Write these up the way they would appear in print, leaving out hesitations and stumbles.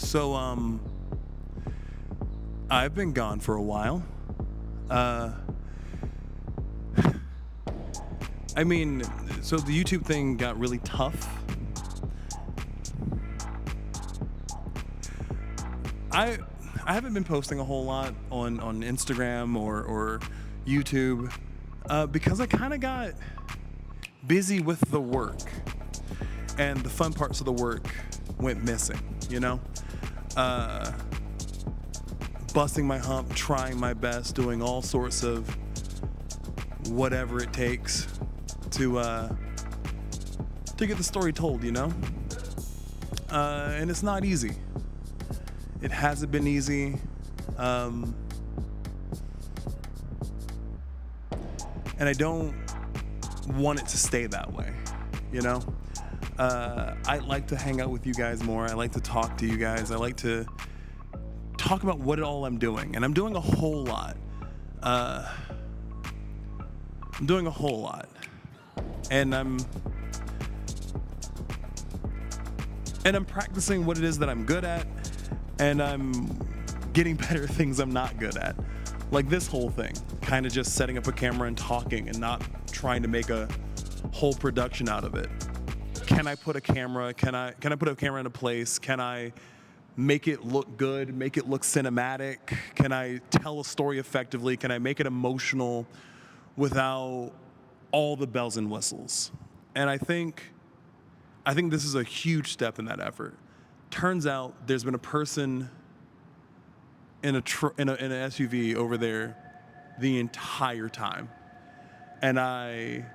So, I've been gone for a while. Uh, I mean, so the YouTube thing got really tough. I I haven't been posting a whole lot on Instagram or YouTube because I kind of got busy with the work, and the fun parts of the work went missing. You know. Uh, Busting my hump, trying my best, doing all sorts of whatever it takes to get the story told, you know? And it's not easy. It hasn't been easy. And I don't want it to stay that way, you know? I like to hang out with you guys more. I like to talk to you guys. I like to talk about what all I'm doing, and I'm doing a whole lot. And I'm practicing what it is that I'm good at, and I'm getting better at things I'm not good at. Like this whole thing, kind of just setting up a camera and talking and not trying to make a whole production out of it. Can I put a camera? Can I put a camera in a place? Can I make it look good, make it look cinematic? Can I tell a story effectively? Can I make it emotional without all the bells and whistles? And I think this is a huge step in that effort. Turns out there's been a person in an SUV over there the entire time. And I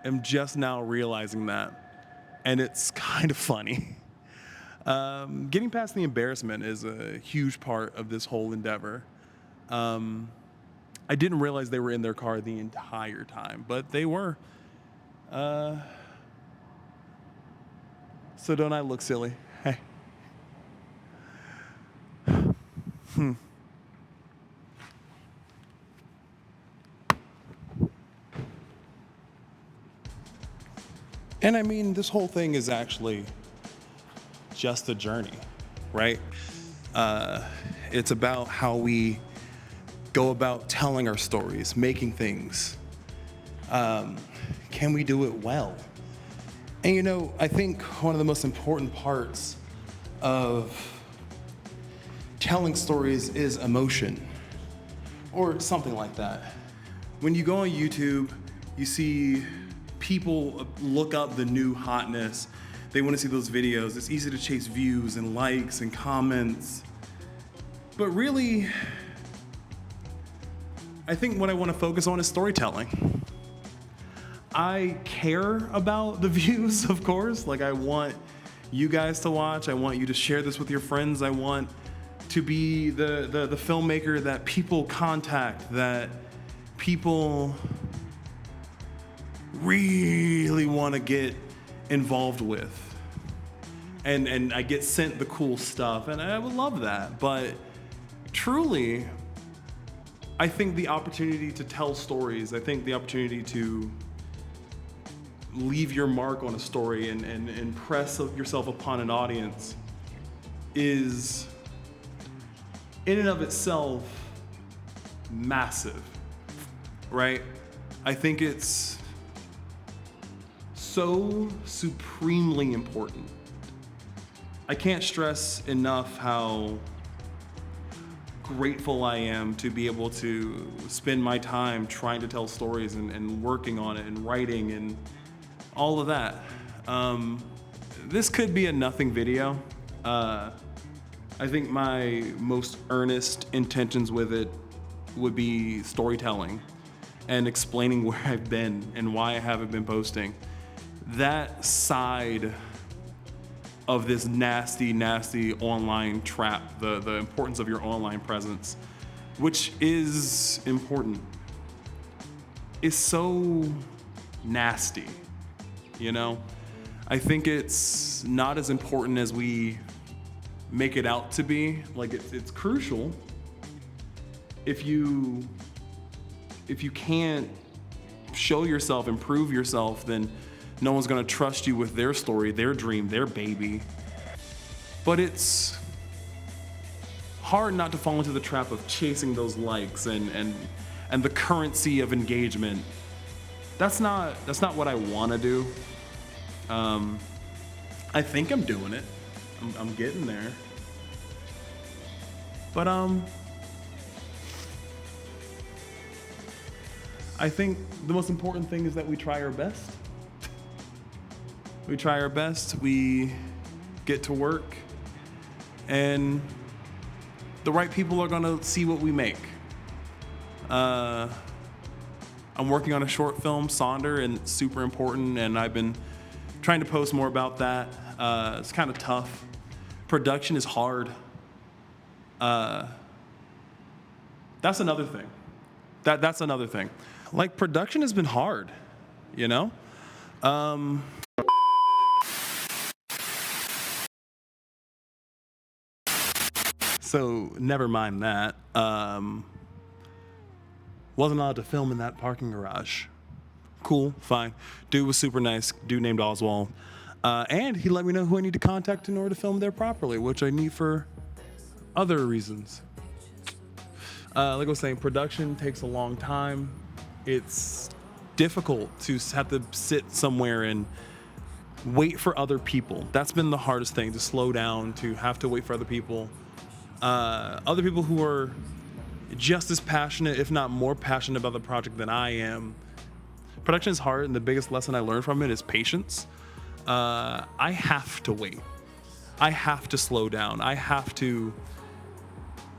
am just now realizing that. And it's kind of funny. Getting past the embarrassment is a huge part of this whole endeavor. I didn't realize they were in their car the entire time, but they were. So don't I look silly? Hey. And I mean, this whole thing is actually just a journey, right? It's about how we go about telling our stories, making things. Can we do it well? And you know, I think one of the most important parts of telling stories is emotion, or something like that. When you go on YouTube, you see people look up the new hotness. They want to see those videos. It's easy to chase views and likes and comments. But really, I think what I want to focus on is storytelling. I care about the views, of course. Like, I want you guys to watch. I want you to share this with your friends. I want to be the filmmaker that people contact, that people really want to get involved with. And I get sent the cool stuff, and I would love that. But truly, I think the opportunity to tell stories, I think the opportunity to leave your mark on a story and impress yourself upon an audience is, in and of itself, massive, right? I think it's so supremely important. I can't stress enough how grateful I am to be able to spend my time trying to tell stories and working on it and writing and all of that. This could be a nothing video. I think my most earnest intentions with it would be storytelling and explaining where I've been and why I haven't been posting. That side of this nasty online trap, the importance of your online presence, which is important, is so nasty, you know? I think it's not as important as we make it out to be. Like, it's crucial. If you can't show yourself and prove yourself, then no one's gonna trust you with their story, their dream, their baby. But it's hard not to fall into the trap of chasing those likes and the currency of engagement. That's not what I want to do. I think I'm doing it. I'm getting there. But I think the most important thing is that we try our best. We try our best. We get to work, and the right people are gonna see what we make. I'm working on a short film, Sonder, and it's super important, and I've been trying to post more about that. It's kind of tough. Production is hard. That's another thing. That's another thing. Like, production has been hard, you know? So never mind that. Wasn't allowed to film in that parking garage. Cool, fine. Dude was super nice. Dude named Oswald. And he let me know who I need to contact in order to film there properly, which I need for other reasons. Like I was saying, production takes a long time. It's difficult to have to sit somewhere and wait for other people. That's been the hardest thing, to slow down, to have to wait for other people. Other people who are just as passionate, if not more passionate about the project than I am. Production is hard, and the biggest lesson I learned from it is patience. I have to wait. I have to slow down. I have to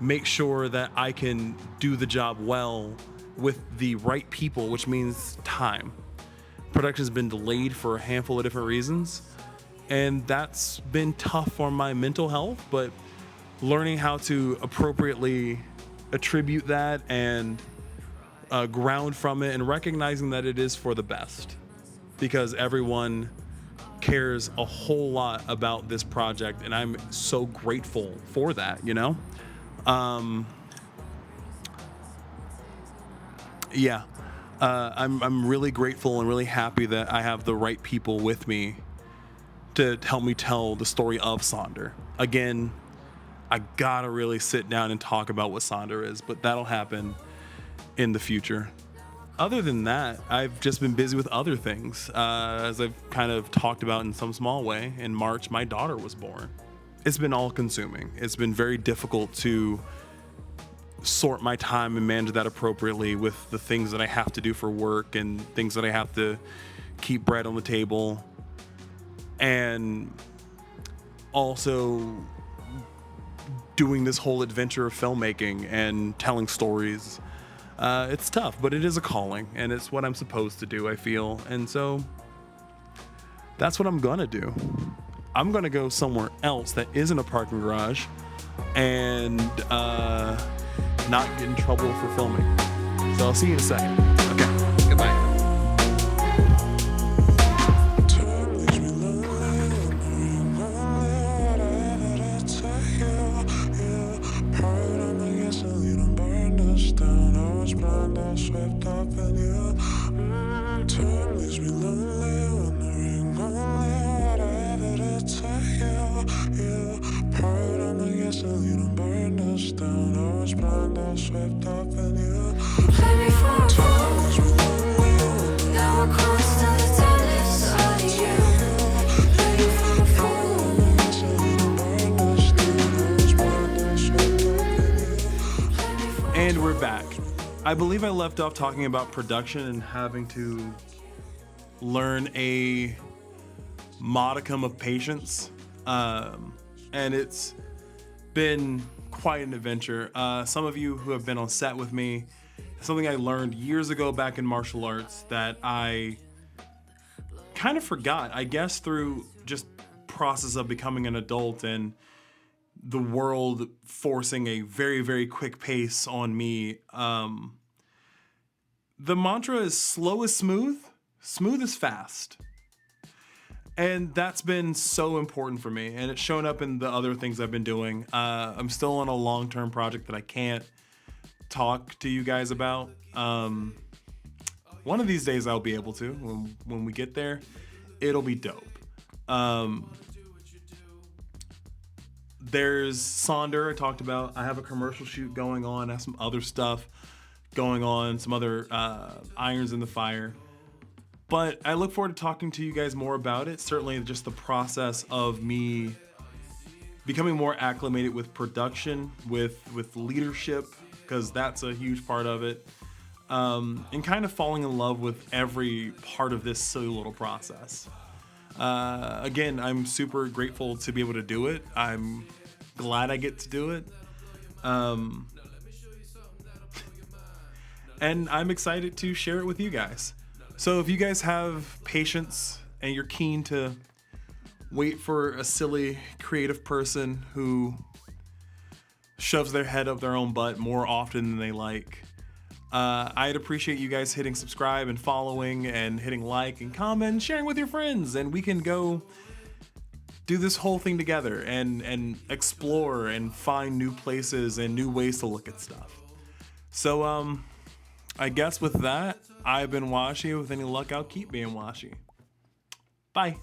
make sure that I can do the job well with the right people, which means time. Production has been delayed for a handful of different reasons, and that's been tough on my mental health, but learning how to appropriately attribute that and ground from it, and recognizing that it is for the best, because everyone cares a whole lot about this project, and I'm so grateful for that, you know? I'm really grateful and really happy that I have the right people with me to help me tell the story of Sonder. Again, I gotta really sit down and talk about what Sonder is, but that'll happen in the future. Other than that, I've just been busy with other things. As I've kind of talked about in some small way, in March, my daughter was born. It's been all consuming. It's been very difficult to sort my time and manage that appropriately with the things that I have to do for work and things that I have to keep bread on the table. And also doing this whole adventure of filmmaking and telling stories. It's tough, but it is a calling, and it's what I'm supposed to do, I feel. And so that's what I'm gonna do. I'm gonna go somewhere else that isn't a parking garage and not get in trouble for filming. So I'll see you in a second. Okay, goodbye. Swept up in you. Time leaves me lonely, wondering only what I ever did to you. Poured on the gasoline and burned us down. I was blind, I was swept up in you. Play me for a fool. Now we're close to the darkness of you. Play me for a fool. Gasoline and burned us down. I was blind, I was swept up in you. And we're back. I believe I left off talking about production and having to learn a modicum of patience. And it's been quite an adventure. Some of you who have been on set with me, something I learned years ago back in martial arts that I kind of forgot, I guess, through just process of becoming an adult and the world forcing a very, very quick pace on me. The mantra is slow is smooth, smooth is fast. And that's been so important for me, and it's shown up in the other things I've been doing. I'm still on a long-term project that I can't talk to you guys about. One of these days I'll be able to. When we get there, it'll be dope. There's Sonder, I talked about. I have a commercial shoot going on. I have some other stuff going on, some other irons in the fire. But I look forward to talking to you guys more about it. Certainly just the process of me becoming more acclimated with production, with leadership, because that's a huge part of it. And kind of falling in love with every part of this silly little process. Again, I'm super grateful to be able to do it. I'm glad I get to do it. And I'm excited to share it with you guys. So if you guys have patience and you're keen to wait for a silly, creative person who shoves their head up their own butt more often than they like, I'd appreciate you guys hitting subscribe and following and hitting like and comment and sharing with your friends, and we can go do this whole thing together and explore and find new places and new ways to look at stuff. So I guess with that, I've been Washi. With any luck, I'll keep being Washi. Bye.